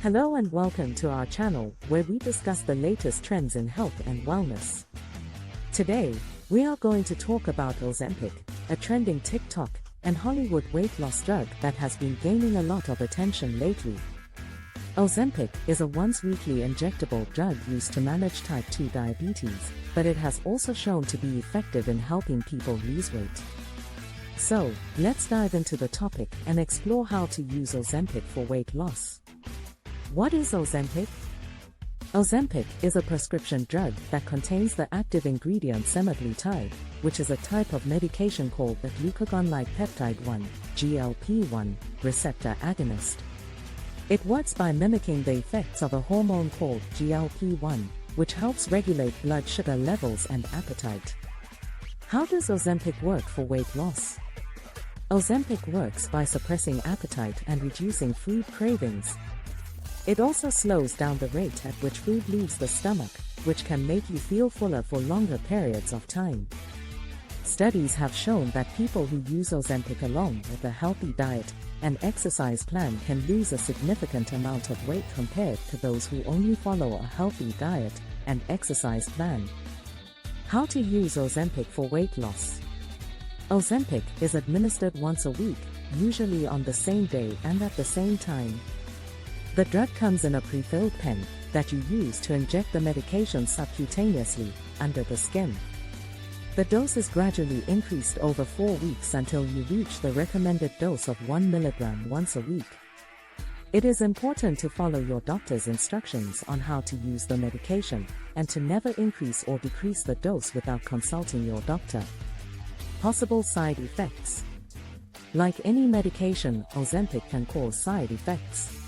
Hello and welcome to our channel where we discuss the latest trends in health and wellness. Today, we are going to talk about Ozempic, a trending TikTok and Hollywood weight loss drug that has been gaining a lot of attention lately. Ozempic is a once-weekly injectable drug used to manage type 2 diabetes, but it has also shown to be effective in helping people lose weight. So, let's dive into the topic and explore how to use Ozempic for weight loss. What is Ozempic? Ozempic is a prescription drug that contains the active ingredient semaglutide, which is a type of medication called the glucagon-like peptide 1, GLP-1, receptor agonist. It works by mimicking the effects of a hormone called GLP-1, which helps regulate blood sugar levels and appetite. How does Ozempic work for weight loss? Ozempic works by suppressing appetite and reducing food cravings. It also slows down the rate at which food leaves the stomach, which can make you feel fuller for longer periods of time. Studies have shown that people who use Ozempic along with a healthy diet and exercise plan can lose a significant amount of weight compared to those who only follow a healthy diet and exercise plan. How to use Ozempic for weight loss? Ozempic is administered once a week, usually on the same day and at the same time. The drug comes in a pre-filled pen that you use to inject the medication subcutaneously, under the skin. The dose is gradually increased over 4 weeks until you reach the recommended dose of 1 mg once a week. It is important to follow your doctor's instructions on how to use the medication, and to never increase or decrease the dose without consulting your doctor. Possible side effects. Like any medication, Ozempic can cause side effects.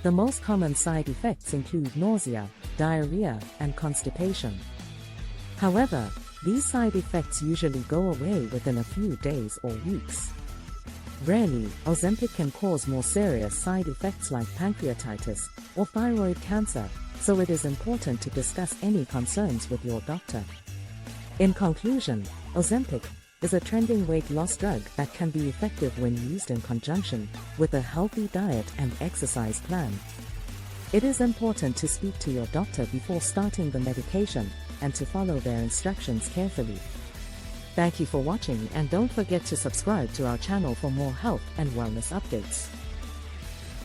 The most common side effects include nausea, diarrhea, and constipation. However, these side effects usually go away within a few days or weeks. Rarely, Ozempic can cause more serious side effects like pancreatitis or thyroid cancer, so it is important to discuss any concerns with your doctor. In conclusion, Ozempic is a trending weight loss drug that can be effective when used in conjunction with a healthy diet and exercise plan. It is important to speak to your doctor before starting the medication and to follow their instructions carefully. Thank you for watching, and don't forget to subscribe to our channel for more health and wellness updates.